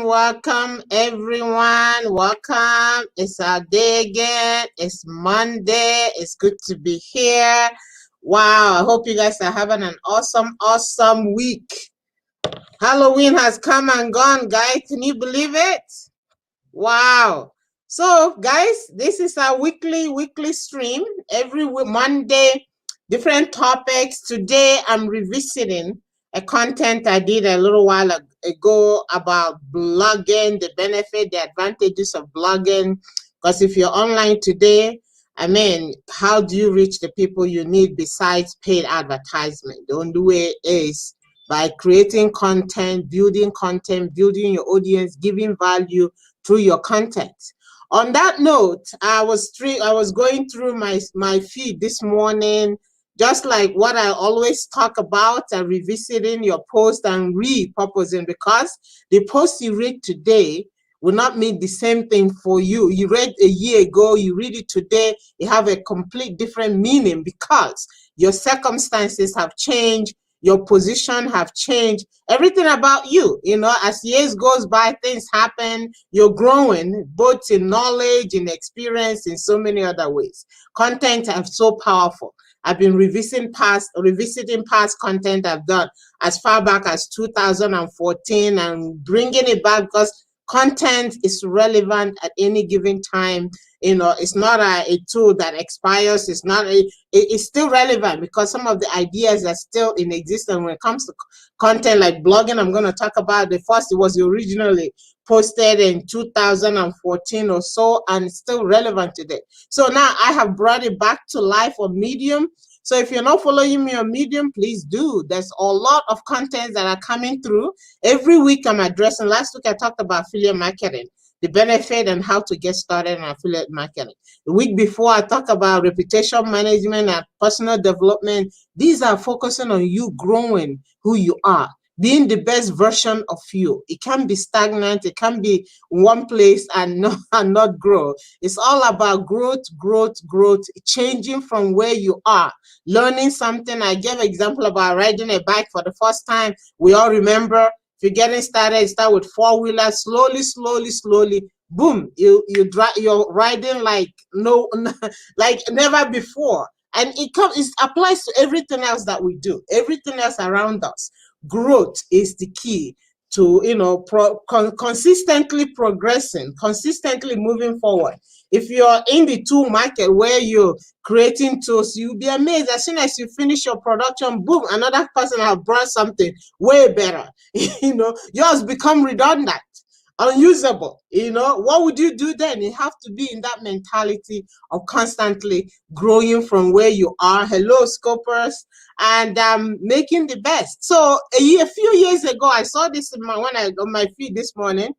Welcome everyone. Welcome. It's our day again. It's Monday. It's good to be here. Wow, I hope you guys are having an awesome week. Halloween has come and gone, guys. Can you believe it? Wow. So, guys, this is our weekly stream. Every Monday, different topics. Today, I'm revisiting a content I did a little while ago about blogging, the benefit, the advantages of blogging. Because if you're online today, I mean, how do you reach the people you need besides paid advertisement? The only way is by creating content, building your audience, giving value through your content. On that note, I was going through my feed this morning, just like what I always talk about, revisiting your post and repurposing, because the post you read today will not mean the same thing for you. You read a year ago, you read it today, you have a complete different meaning because your circumstances have changed, your position have changed, everything about you, as years goes by, things happen, you're growing, both in knowledge, in experience, in so many other ways. Content is so powerful. I've been revisiting past content I've done as far back as 2014 and bringing it back because content is relevant at any given time. It's not a tool that expires. It's still relevant because some of the ideas are still in existence when it comes to content like blogging. I'm going to talk about the first. It was originally posted in 2014 or so, and it's still relevant today. So now I have brought it back to life on Medium. So if you're not following me on Medium, please do. There's a lot of content that are coming through. Every week I'm addressing. Last week I talked about affiliate marketing, the benefit and how to get started in affiliate marketing. The week before I talked about reputation management and personal development. These are focusing on you growing who you are, being the best version of you. It can be stagnant, it can be one place and not grow. It's all about growth, changing from where you are, learning something. I gave an example about riding a bike for the first time. We all remember, if you're getting started, start with four-wheelers, slowly, boom, you're riding like never before. And it applies to everything else that we do, everything else around us. Growth is the key to consistently progressing, consistently moving forward. If you're in the tool market where you're creating tools, you'll be amazed. As soon as you finish your production, boom, another person has brought something way better. Yours become redundant, unusable. What would you do then? You have to be in that mentality of constantly growing from where you are. Hello, scopers, and making the best. So a few years ago, I saw this on my feed this morning,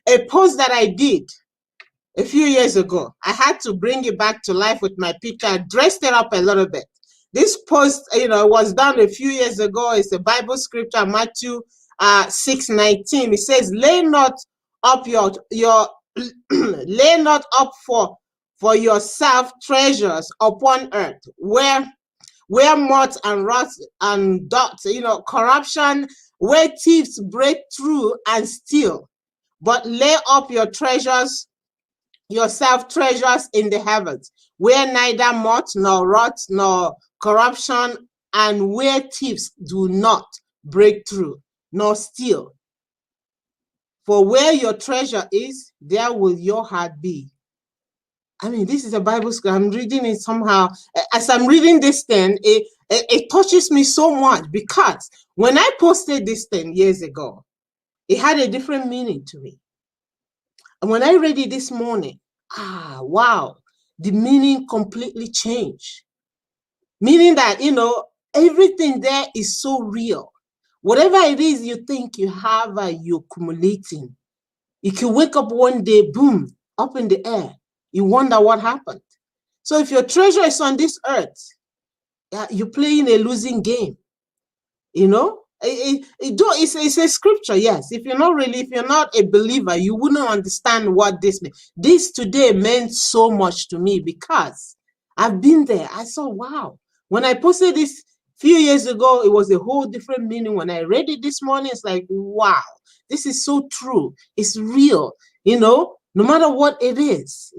a post that I did a few years ago. I had to bring it back to life with my picture. I dressed it up a little bit. This post, was done a few years ago. It's a Bible scripture, Matthew 6:19. It says, "Lay not up lay not up for yourself treasures upon earth, where moth and rust and dust, corruption, where thieves break through and steal, but lay up yourself treasures in the heavens, where neither moth nor rot nor corruption, and where thieves do not break through nor steal. For where your treasure is, there will your heart be." I mean, this is a Bible school. I'm reading it somehow. As I'm reading this thing, it touches me so much because when I posted this thing years ago, it had a different meaning to me. And when I read it this morning, wow, the meaning completely changed. Meaning that, everything there is so real. Whatever it is you think you have, you're accumulating. You can wake up one day, boom, up in the air. You wonder what happened. So if your treasure is on this earth, you're playing a losing game. It's a scripture, yes. If you're not a believer, you wouldn't understand what this means. This today meant so much to me because I've been there. I saw, wow. When I posted this few years ago, it was a whole different meaning. When I read it this morning, it's like, wow, this is so true. It's real. No matter what it is,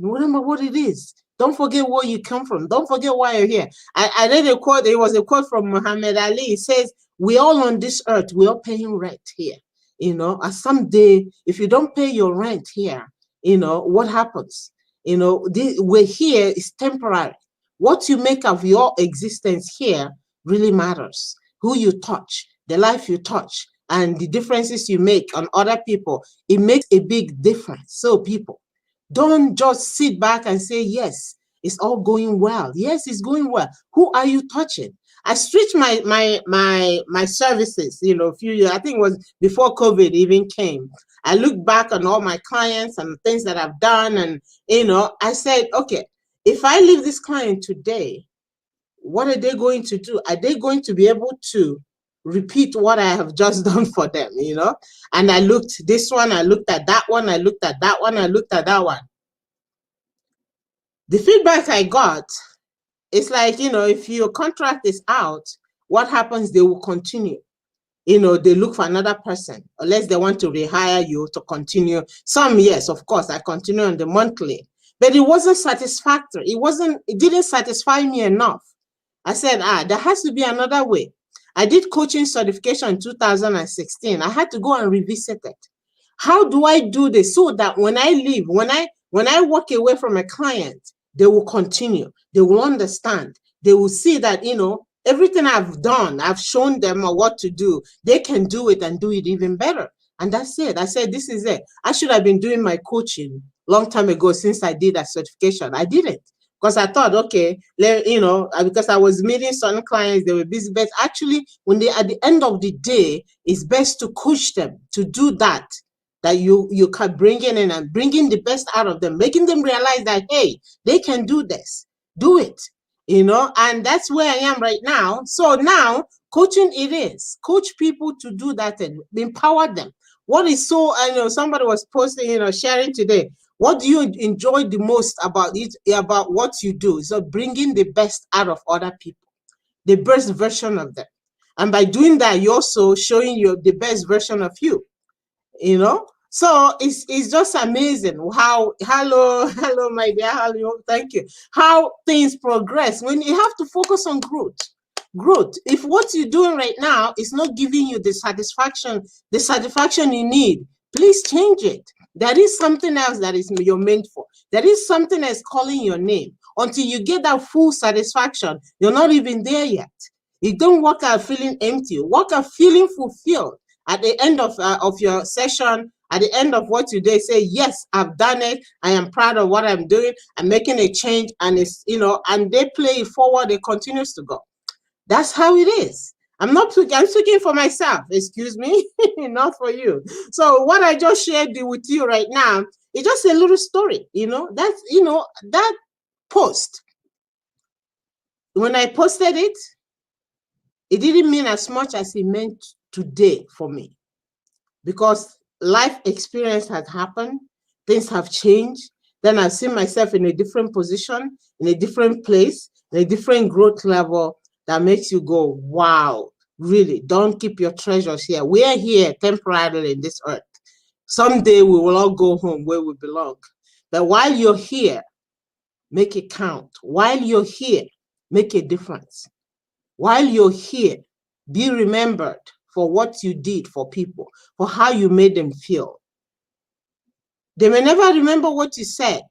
don't forget where you come from. Don't forget why you're here. I read a quote. It was a quote from Muhammad Ali. It says, we're all on this earth. We're all paying rent here. And someday, if you don't pay your rent here, what happens? We're here is temporary. What you make of your existence here really matters. Who you touch, the life you touch, and the differences you make on other people, it makes a big difference. So people, don't just sit back and say, yes, it's all going well. Yes, it's going well. Who are you touching? I switched my services, a few years, I think it was before COVID even came. I looked back on all my clients and things that I've done, and I said, okay, if I leave this client today, what are they going to do? Are they going to be able to repeat what I have just done for them, And I looked this one, I looked at that one, I looked at that one, I looked at that one. The feedback I got, it's like, if your contract is out, what happens? They will continue. They look for another person, unless they want to rehire you to continue. Some, yes, of course, I continue on the monthly, but it wasn't satisfactory. It didn't satisfy me enough. I said, there has to be another way. I did coaching certification in 2016. I had to go and revisit it. How do I do this so that when I leave, when I walk away from a client, they will continue. They will understand. They will see that, everything I've done, I've shown them what to do. They can do it and do it even better. And that's it. I said, this is it. I should have been doing my coaching long time ago since I did that certification. I didn't. Because I thought, okay, because I was meeting some clients, they were busy. But actually, at the end of the day, it's best to coach them to do that you can bring in and bringing the best out of them, making them realize that, hey, they can do this. Do it. And that's where I am right now. So now, coaching it is. Coach people to do that and empower them. What is so, I know somebody was posting, sharing today. What do you enjoy the most about it, about what you do? So bringing the best out of other people, the best version of them. And by doing that, you're also showing you the best version of you, So it's just amazing how, hello, my dear, hello, thank you. How things progress when you have to focus on growth. If what you're doing right now is not giving you the satisfaction you need, please change it. There is something else that is you're meant for. There is something that's calling your name. Until you get that full satisfaction, you're not even there yet. You don't walk out feeling empty. You walk out feeling fulfilled. At the end of your session, at the end of what you do, say, yes, I've done it. I am proud of what I'm doing. I'm making a change, and it's, and they play it forward. It continues to go. That's how it is. I'm speaking for myself, excuse me, not for you. So what I just shared with you right now is just a little story, that's, that post. When I posted it, it didn't mean as much as it meant today for me, because life experience has happened, things have changed. Then I've seen myself in a different position, in a different place, in a different growth level that makes you go, wow, really, don't keep your treasures here. We are here temporarily in this earth. Someday we will all go home where we belong. But while you're here, make it count. While you're here, make a difference. While you're here, be remembered for what you did for people, for how you made them feel. They may never remember what you said,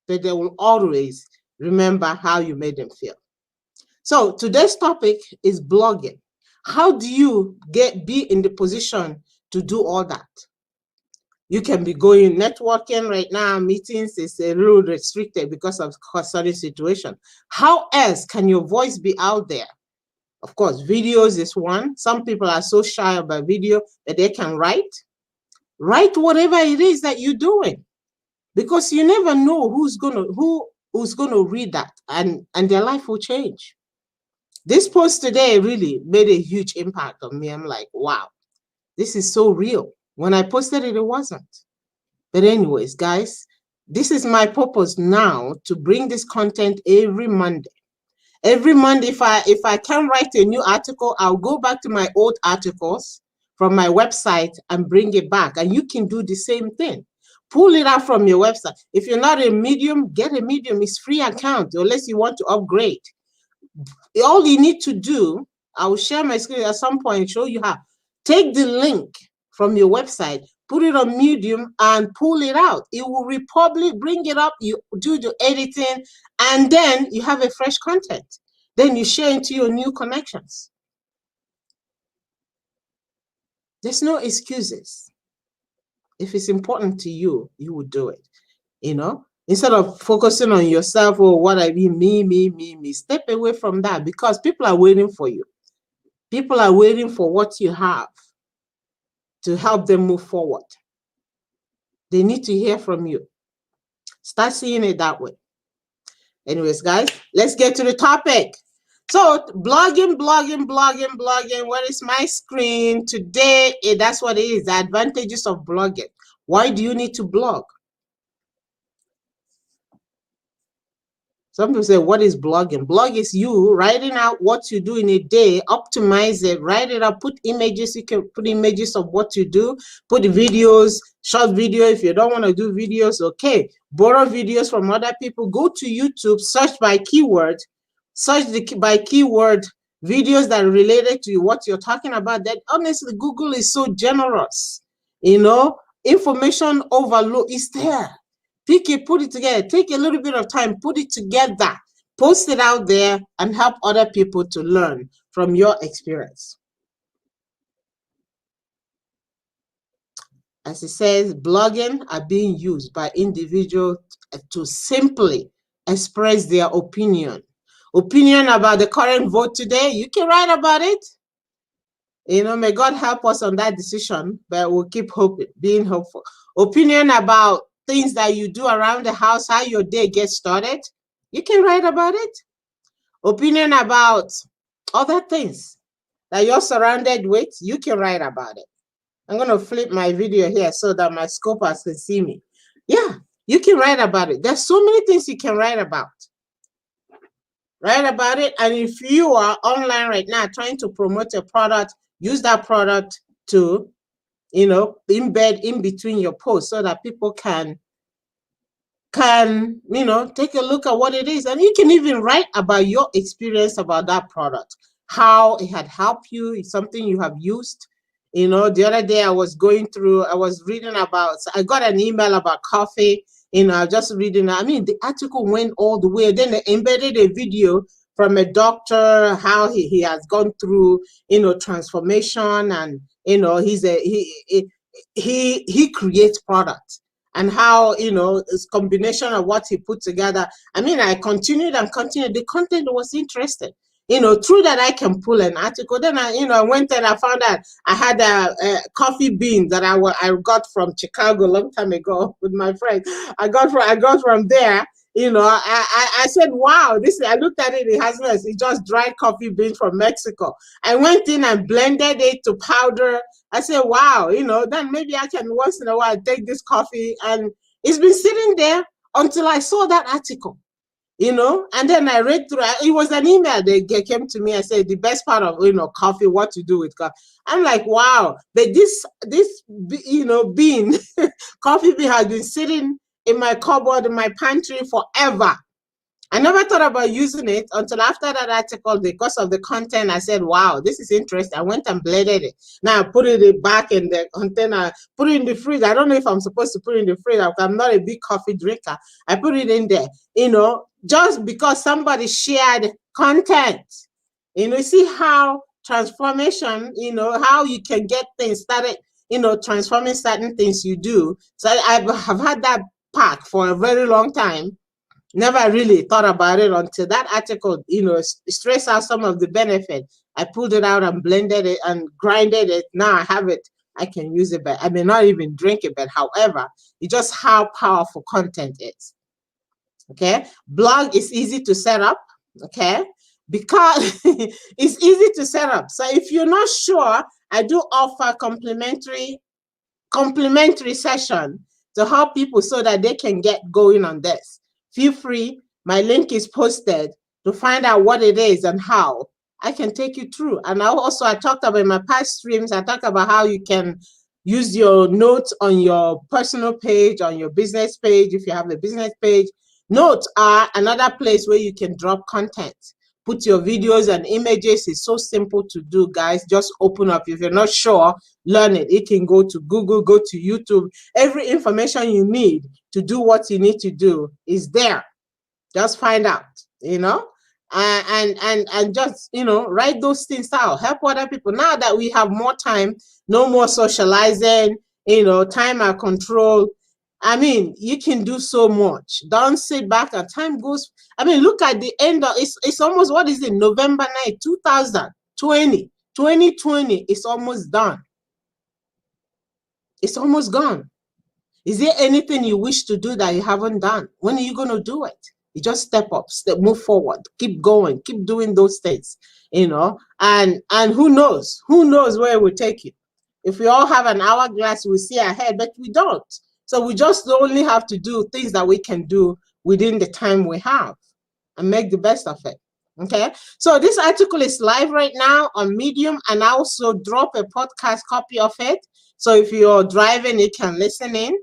but they will always remember how you made them feel. So today's topic is blogging. How do you be in the position to do all that? You can be going networking right now. Meetings is a little restricted because of current situation. How else can your voice be out there? Of course, videos is one. Some people are so shy about video that they can write. Write whatever it is that you're doing, because you never know who's gonna read that, and their life will change. This post today really made a huge impact on me. I'm like, wow, this is so real. When I posted it, it wasn't. But anyways, guys, this is my purpose now, to bring this content every Monday. Every Monday, if I can write a new article, I'll go back to my old articles from my website and bring it back. And you can do the same thing. Pull it out from your website. If you're not a Medium, get a Medium. It's free account, unless you want to upgrade. All you need to do, I will share my screen at some point and show you how. Take the link from your website, put it on Medium, and pull it out. It will republish, bring it up, you do the editing, and then you have a fresh content. Then you share into your new connections. There's no excuses. If it's important to you, you will do it. You know, instead of focusing on yourself or what I mean, me, step away from that, because people are waiting for you. People are waiting for what you have to help them move forward. They need to hear from you. Start seeing it that way. Anyways, guys, let's get to the topic. So blogging. Where is my screen today? That's what it is. The advantages of blogging. Why do you need to blog? Some people say, what is blogging? Blog is you writing out what you do in a day, optimize it, write it up, put images. You can put images of what you do, put videos, short video. If you don't want to do videos, okay. Borrow videos from other people. Go to YouTube, search by keyword, by keyword videos that are related to what you're talking about. That honestly, Google is so generous. You know, information overload is there. Pick it, put it together. Take a little bit of time, put it together, post it out there, and help other people to learn from your experience. As it says, blogging are being used by individuals to simply express their opinion. Opinion about the current vote today, you can write about it. You know, may God help us on that decision, but we'll keep hoping, being hopeful. Opinion about things that you do around the house, how your day gets started, you can write about it. Opinion about other things that you're surrounded with, you can write about it. I'm going to flip my video here so that my scopers can see me. Yeah, you can write about it. There's so many things you can write about. Write about it. And if you are online right now trying to promote a product, use that product to, you know, embed in between your posts so that people can, you know, take a look at what it is. And you can even write about your experience about that product, how it had helped you, it's something you have used. You know, the other day I was reading about, I got an email about coffee, you know, I was just reading, I mean, the article went all the way, then they embedded a video from a doctor, how he has gone through, you know, transformation, and, you know, he creates products, and how, you know, this combination of what he put together. I mean, I continued. The content was interesting. You know, through that I can pull an article. Then I went and I found out I had a coffee bean that I got from Chicago a long time ago with my friend. I got from there. You know, I said, wow, I looked at it, it's just dried coffee beans from Mexico. I went in and blended it to powder. I said, wow, you know, then maybe I can once in a while take this coffee. And it's been sitting there until I saw that article, you know, and then I read through it. It was an email that came to me. I said, the best part of, you know, coffee, what to do with coffee. I'm like, wow, but this you know, bean, coffee bean has been sitting in my cupboard, in my pantry forever. I never thought about using it until after that article. Because of the content, I said, wow, this is interesting. I went and blended it. Now I put it back in the container, put it in the fridge. I don't know if I'm supposed to put it in the fridge. I'm not a big coffee drinker. I put it in there, you know, just because somebody shared content. You know, see how transformation, you know, how you can get things started, transforming certain things you do. So I have had that pack for a very long time. Never really thought about it until that article, stressed out some of the benefit. I pulled it out and blended it and grinded it. Now I have it. I can use it, but I may not even drink it. But however, it's just how powerful content is. Okay, blog is easy to set up. Okay, because it's easy to set up. So if you're not sure, I do offer complimentary session to help people so that they can get going on this. Feel free. My link is posted to find out what it is and how I can take you through. And I talked about in my past streams, I talked about how you can use your notes on your personal page, on your business page, if you have a business page. Notes are another place where you can drop content. Put your videos and images. It's so simple to do, guys. Just open up. If you're not sure, learn it. You can go to Google, go to YouTube. Every information you need to do what you need to do is there. Just find out, and just, write those things out. Help other people. Now that we have more time, no more socializing, time and control. I mean, you can do so much. Don't sit back and time goes. I mean, look at the end of it's almost, what is it, November 9, 2020. 2020 is almost done. It's almost gone. Is there anything you wish to do that you haven't done? When are you going to do it? You just step up, move forward, keep going, keep doing those things, and who knows where it will take you. If we all have an hourglass, we see ahead, but we don't. So we just only have to do things that we can do within the time we have and make the best of it. Okay, so this article is live right now on Medium, and I also drop a podcast copy of it. So if you're driving, you can listen in,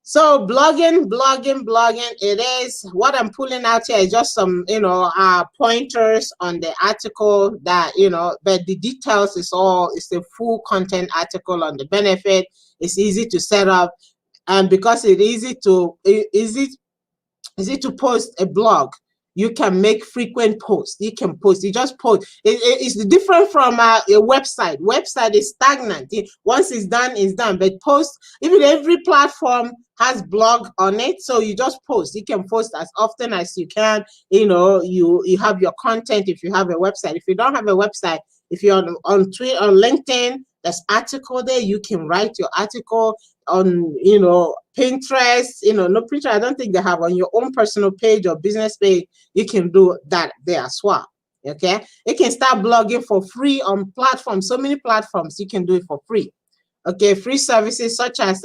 So blogging, it is, what I'm pulling out here is just some, pointers on the article that, but the details is the full content article on the benefit. It's easy to set up, and because it's easy to post a blog, you can make frequent posts. You can post. You just post. It's different from a website. Website is stagnant. Once it's done, it's done. But post, even every platform has blog on it, so you just post. You can post as often as you can. You have your content if you have a website. If you don't have a website, if you're on Twitter, on LinkedIn, there's article there. You can write your article on, Pinterest, no Pinterest, I don't think they have. On your own personal page or business page, you can do that there as well. Okay, you can start blogging for free on platforms. So many platforms you can do it for free. Okay, free services such as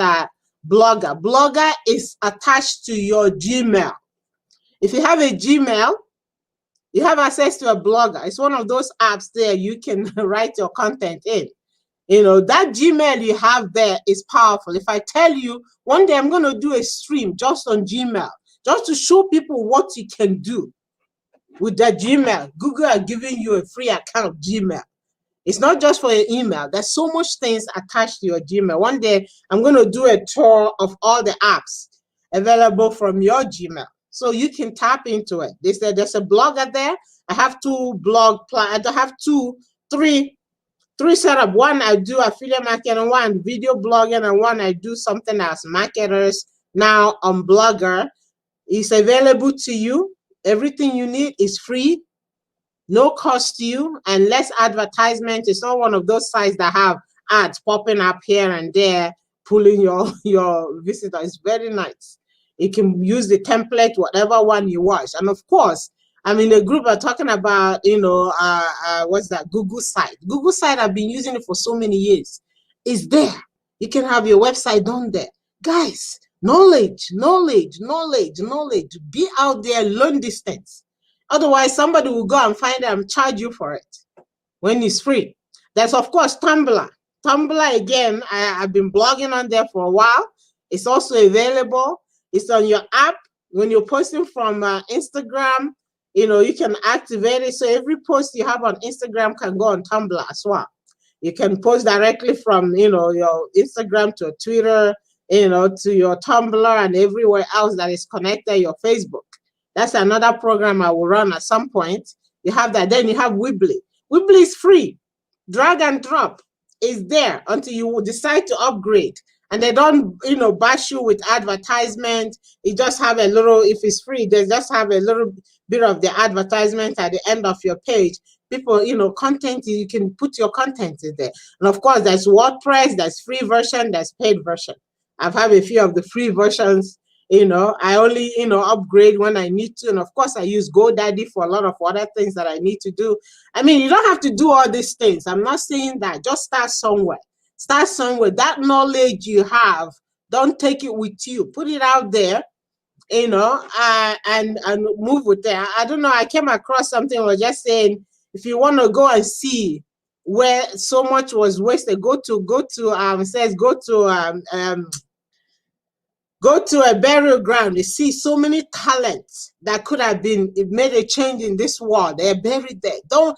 Blogger. Blogger is attached to your Gmail. If you have a Gmail, you have access to a Blogger. It's one of those apps there you can write your content in. That Gmail you have there is powerful. If I tell you one day I'm going to do a stream just on Gmail, just to show people what you can do with that Gmail. Google are giving you a free account, Gmail. It's not just for your email. There's so much things attached to your Gmail. One day I'm going to do a tour of all the apps available from your Gmail, so you can tap into it. There's a blogger there. I have three setup. One, I do affiliate marketing, one video blogging, and one I do something as marketers now on Blogger. It's available to you. Everything you need is free, no cost to you, and less advertisement. It's not one of those sites that have ads popping up here and there, pulling your visitor. It's very nice. You can use the template, whatever one you want. And of course, I'm in a group are talking about, what's that? Google site. Google site, I've been using it for so many years. It's there. You can have your website done there. Guys, knowledge. Be out there, learn these things. Otherwise, somebody will go and find it and charge you for it when it's free. There's, of course, Tumblr. Tumblr, again, I've been blogging on there for a while. It's also available. It's on your app. When you're posting from Instagram, you can activate it. So every post you have on Instagram can go on Tumblr as well. You can post directly from, your Instagram to Twitter, to your Tumblr and everywhere else that is connected, your Facebook. That's another program I will run at some point. You have that. Then you have Weebly. Weebly is free. Drag and drop. is there until you decide to upgrade. And they don't, bash you with advertisement. You just have a little, if it's free, they just have a little bit of the advertisement at the end of your page. People, content, you can put your content in there. And of course, there's WordPress, there's free version, there's paid version. I've had a few of the free versions. I only, upgrade when I need to. And of course, I use GoDaddy for a lot of other things that I need to do. I mean, you don't have to do all these things. I'm not saying that. Just start somewhere. Start somewhere. That knowledge you have, don't take it with you. Put it out there, and move with it. I don't know. I came across something was just saying, if you want to go and see where so much was wasted, go to a burial ground. You see so many talents that could have been made a change in this world. They're buried there. Don't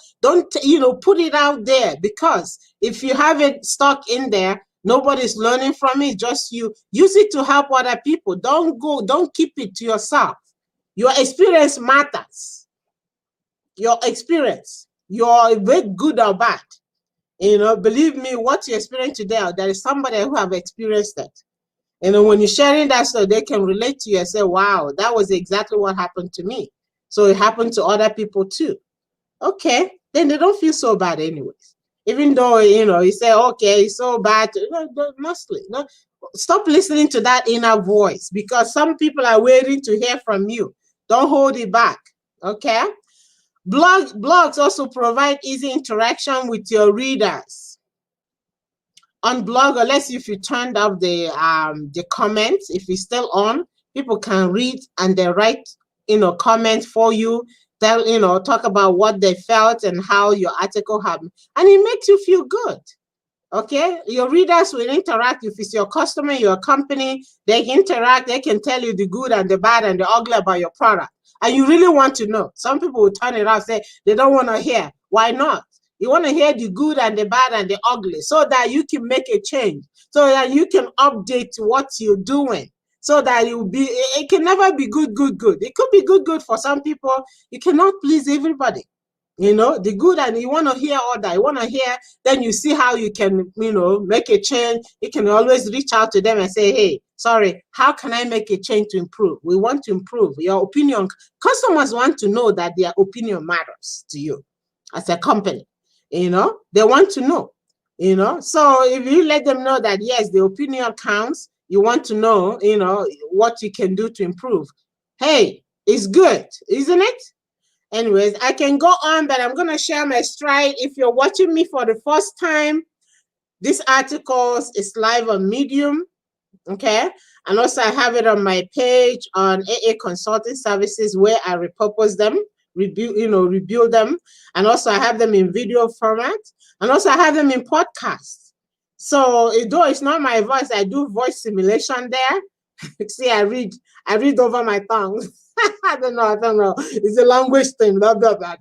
put it out there, because if you have it stuck in there, nobody's learning from it. Just you use it to help other people. Don't keep it to yourself. Your experience matters. Your experience, your good or bad. Believe me, what you experience today, there is somebody who have experienced that. When you're sharing that stuff, they can relate to you and say, wow, that was exactly what happened to me. So it happened to other people too. Okay, then they don't feel so bad anyways. Even though, you say, okay, it's so bad. Mostly. No, stop listening to that inner voice, because some people are waiting to hear from you. Don't hold it back, okay? Blogs also provide easy interaction with your readers. On blog, unless if you turned off the comments, if it's still on, people can read and they write, comments for you. They'll, talk about what they felt and how your article happened, and it makes you feel good. Okay, your readers will interact. If it's your customer, your company, they can interact. They can tell you the good and the bad and the ugly about your product, and you really want to know. Some people will turn it off, say they don't want to hear. Why not? You want to hear the good and the bad and the ugly, so that you can make a change, so that you can update what you're doing, so that it can never be good. It could be good for some people. You cannot please everybody. The good, and you want to hear all that. You want to hear, then you see how you can, make a change. You can always reach out to them and say, hey, sorry, how can I make a change to improve? We want to improve. Your opinion, customers want to know that their opinion matters to you as a company. They want to know, so if you let them know that, yes, the opinion counts, you want to know, what you can do to improve. Hey, it's good, isn't it? Anyways, I can go on, but I'm going to share my stride. If you're watching me for the first time, this article is live on Medium, okay? And also I have it on my page on AA Consulting Services, where I repurpose them, rebuild them. And also I have them in video format. And also I have them in podcasts. So though it's not my voice, I do voice simulation there. See, I read over my tongue. I don't know. It's a language thing, blah, blah, blah.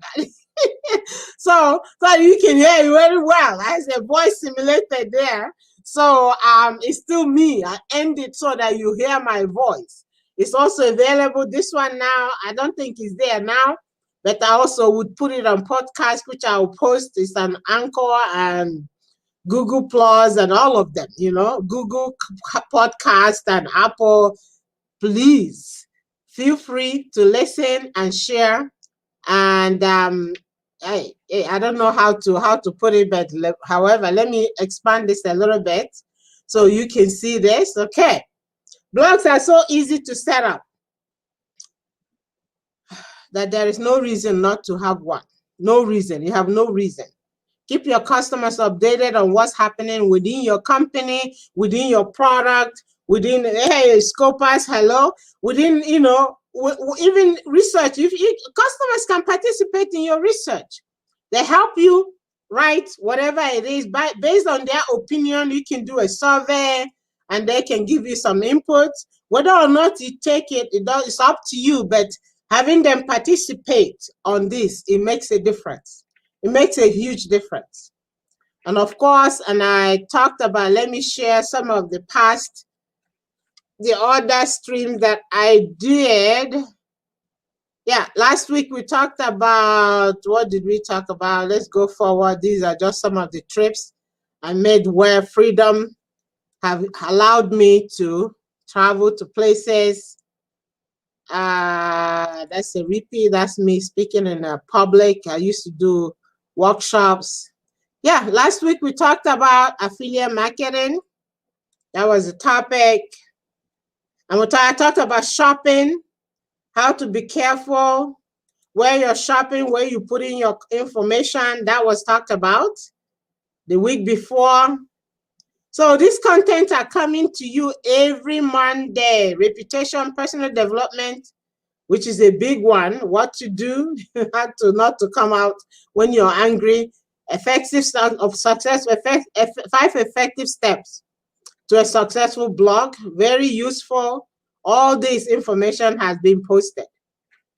So you can hear it very well. I have a voice simulated there. So it's still me. I end it so that you hear my voice. It's also available. This one now, I don't think it's there now, but I also would put it on podcast, which I will post. It's on Anchor and Google Plus and all of them, Google Podcast and Apple. Please feel free to listen and share. And I don't know how to put it, but however, let me expand this a little bit so you can see this. Okay, blogs are so easy to set up that there is no reason not to have one. No reason. You have no reason. Keep your customers updated on what's happening within your company, within your product, within, hey, Scopers, hello, within, even research. Customers can participate in your research. They help you write whatever it is. Based on their opinion, you can do a survey and they can give you some input. Whether or not you take it, it's up to you, but having them participate on this, it makes a difference. It makes a huge difference. And of course, and I talked about, let me share some of the other streams that I did. Yeah, last week we talked about, what did we talk about? Let's go forward. These are just some of the trips. I made where freedom have allowed me to travel to places. That's a repeat. That's me speaking in a public. I used to do workshops. Yeah, last week we talked about affiliate marketing. That was a topic. And I talked about shopping, how to be careful, where you're shopping, where you put in your information. That was talked about the week before. So these contents are coming to you every Monday. Reputation, personal development, which is a big one. What to do, how to not to come out when you're angry. Effective of success, 5 effective steps to a successful blog. Very useful. All this information has been posted.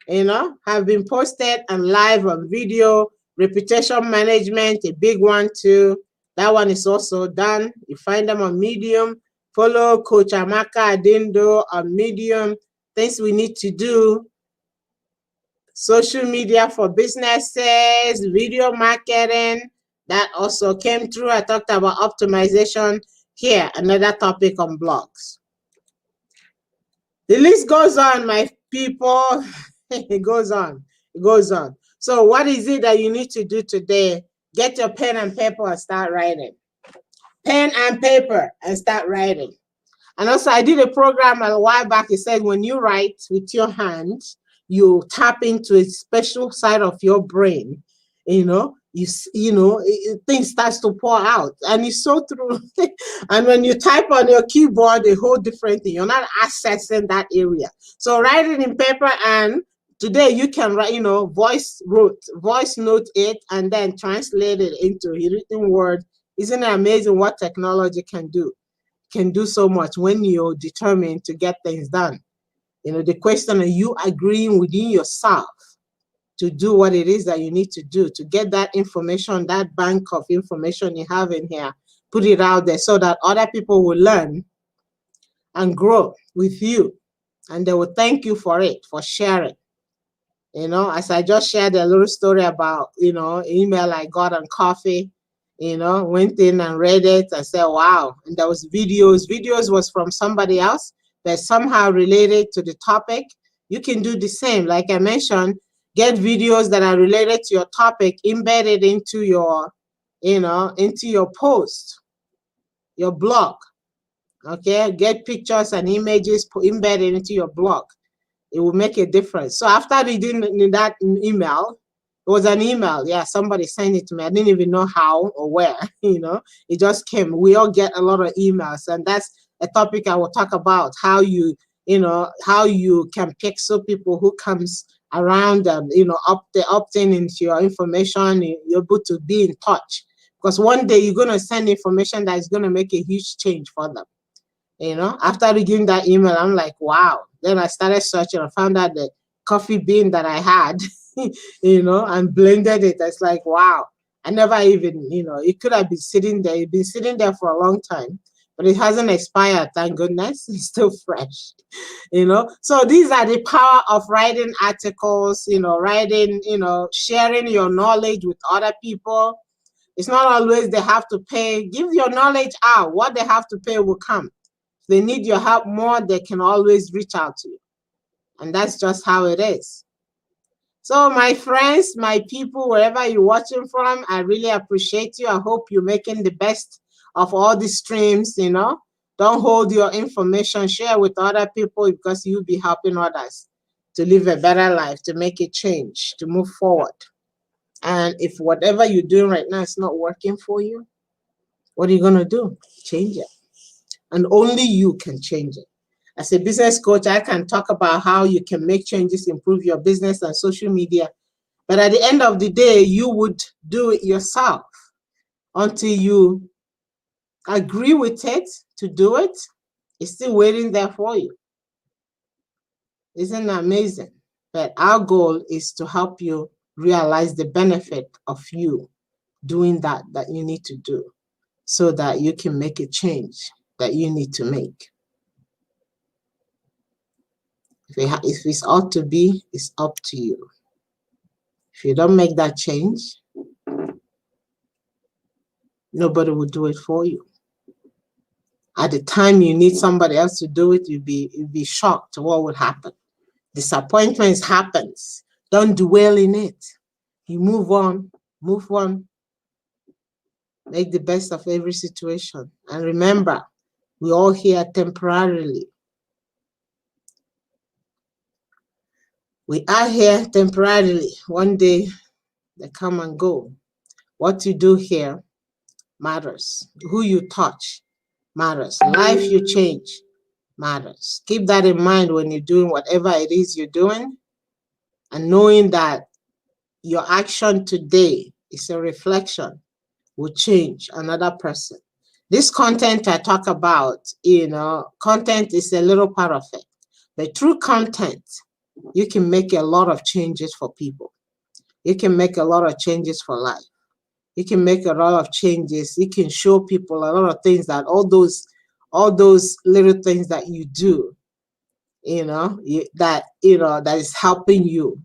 Have been posted and live on video. Reputation management, a big one too. That one is also done. You find them on Medium. Follow Coach Amaka Adindu on Medium. Things we need to do. Social media for businesses, video marketing. That also came through. I talked about optimization. Here, another topic on blogs. The list goes on, my people. It goes on. It goes on. So what is it that you need to do today? Get your pen and paper and start writing. Pen and paper and start writing. And also, I did a program a while back. It said when you write with your hand, you tap into a special side of your brain. Things starts to pour out, and it's so true. And when you type on your keyboard, a whole different thing. You're not accessing that area. So write it in paper, and today you can write, voice note it, and then translate it into a written word. Isn't it amazing what technology can do? Can do so much when you're determined to get things done. The question, are you agreeing within yourself to do what it is that you need to do to get that information, that bank of information you have in here, put it out there so that other people will learn and grow with you, and they will thank you for it, for sharing. As I just shared a little story about, email I got on coffee, went in and read it and said, wow. And there was videos was from somebody else that somehow related to the topic. You can do the same. Like I mentioned, get videos that are related to your topic, embedded into your, into your post, your blog. Okay, get pictures and images embedded into your blog. It will make a difference. So after reading that email, it was an email. Yeah, somebody sent it to me. I didn't even know how or where, it just came. We all get a lot of emails, and that's a topic I will talk about, how you can pick so people who comes around, opting into your information, you're able to be in touch. Because one day you're going to send information that is going to make a huge change for them. After reading that email, I'm like, wow. Then I started searching. I found out the coffee bean that I had, and blended it. It's like, wow. I never even, it could have been sitting there. It's been sitting there for a long time, but it hasn't expired. Thank goodness. It's still fresh, So these are the power of writing articles, writing, sharing your knowledge with other people. It's not always they have to pay. Give your knowledge out. What they have to pay will come. If they need your help more, they can always reach out to you. And that's just how it is. So my friends, my people, wherever you're watching from, I really appreciate you. I hope you're making the best of all these streams, Don't hold your information. Share with other people, because you'll be helping others to live a better life, to make a change, to move forward. And if whatever you're doing right now is not working for you, what are you going to do? Change it. And only you can change it. As a business coach, I can talk about how you can make changes, improve your business and social media. But at the end of the day, you would do it yourself until you agree with it to do it. It's still waiting there for you. Isn't that amazing? But our goal is to help you realize the benefit of you doing that you need to do, so that you can make a change that you need to make. If it's ought to be, it's up to you. If you don't make that change, Nobody will do it for you. At the time you need somebody else to do it, you'd be shocked what would happen. Disappointments happens. Don't dwell in it. You move on, move on. Make the best of every situation. And remember, we're all here temporarily. We are here temporarily. One day they come and go. What you do here matters. Who you touch matters. Life you change matters. Keep that in mind when you're doing whatever it is you're doing, and knowing that your action today is a reflection will change another person. This content I talk about, content is a little part of it. But through content, you can make a lot of changes for people. You can make a lot of changes for life. You can make a lot of changes. You can show people a lot of things, that all those little things that you do, that is helping you,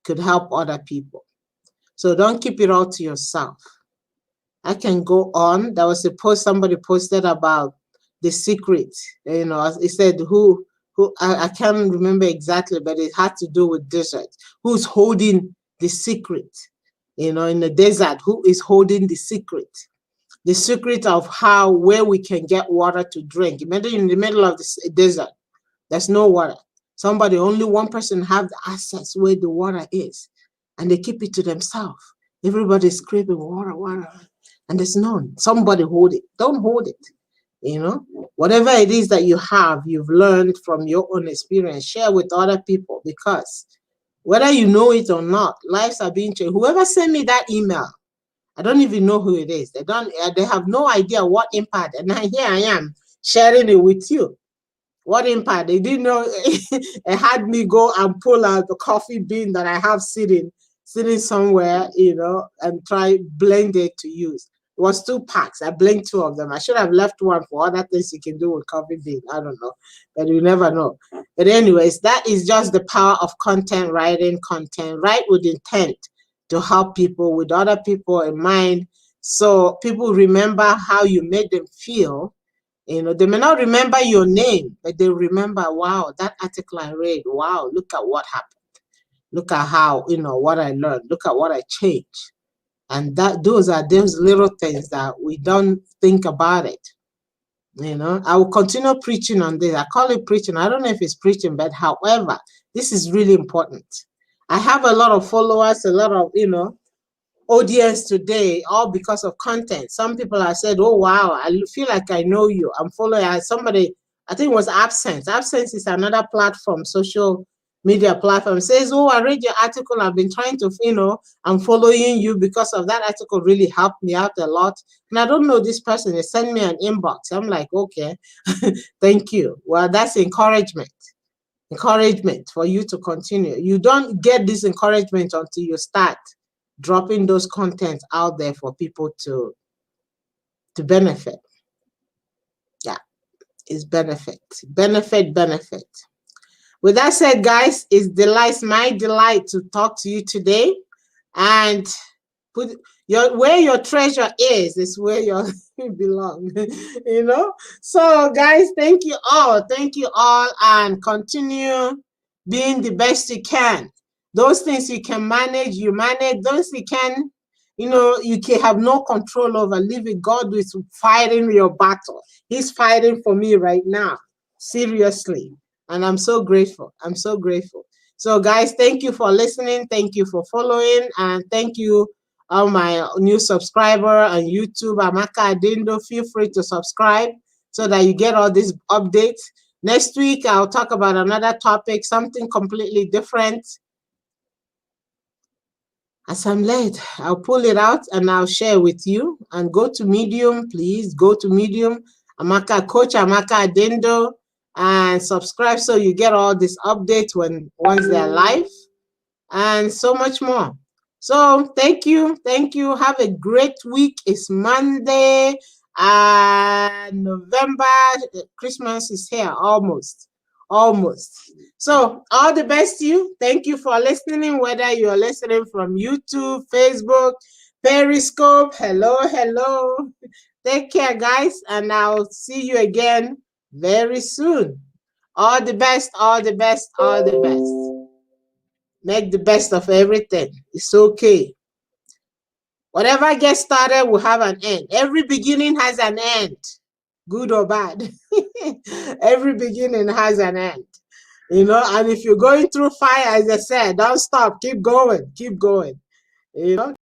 could help other people. So don't keep it all to yourself. I can go on. There was a post somebody posted about the secret. It said who I can't remember exactly, but it had to do with desert. Who's holding the secret? In the desert, who is holding the secret? The secret of where we can get water to drink. Imagine in the middle of the desert, there's no water. Only one person have the access where the water is, and they keep it to themselves. Everybody's screaming water, water, and there's none. Somebody hold it. Don't hold it. Whatever it is that you have, you've learned from your own experience, share with other people, because whether you know it or not, lives are being changed. Whoever sent me that email, I don't even know who it is. They have no idea what impact, and here I am sharing it with you. What impact? They didn't know. It had me go and pull out the coffee bean that I have sitting somewhere, and try blend it to use. It was 2 packs. I blended 2 of them. I should have left one for other things you can do with coffee bean. I don't know, but you never know. But anyways, that is just the power of content writing. Content, write with intent to help people, with other people in mind, so people remember how you made them feel. They may not remember your name, but they remember, wow, that article I read, wow, look at what happened. Look at how, what I learned. Look at what I changed. And those are those little things that we don't think about it. I will continue preaching on this. I call it preaching. I don't know if it's preaching, but however, this is really important. I have a lot of followers, a lot of, audience today, all because of content. Some people have said, oh, wow, I feel like I know you. I'm following somebody, I think it was Absence. Absence is another platform, social media platform. Says, oh, I read your article. I've been trying to, I'm following you because of that article really helped me out a lot. And I don't know this person. They send me an inbox. I'm like, okay, thank you. Well, that's encouragement for you to continue. You don't get this encouragement until you start dropping those contents out there for people to benefit. Yeah, it's benefit. With that said, guys, it's my delight to talk to you today. And where your treasure is where you belong. So guys, thank you all, and continue being the best you can. Those things you can manage, you manage. Those you can have no control over. Leave it. God is fighting your battle. He's fighting for me right now, seriously, and I'm so grateful. So guys, thank you for listening, thank you for following, and thank you all my new subscriber on YouTube, Amaka Adindu. Feel free to subscribe so that you get all these updates. Next week, I'll talk about another topic, something completely different. As I'm led, I'll pull it out and I'll share with you. And go to Medium, please. Go to Medium, Coach Amaka Adindu, and subscribe so you get all these updates once they're live, and so much more. So thank you. Have a great week. It's Monday, and November. Christmas is here, almost. So all the best to you. Thank you for listening, whether you're listening from YouTube, Facebook, Periscope, hello, hello. Take care, guys, and I'll see you again very soon. All the best, all the best, all the best. Make the best of everything. It's okay. Whatever gets started will have an end. Every beginning has an end, good or bad. Every beginning has an end. And if you're going through fire, as I said, don't stop. Keep going. Keep going. You know.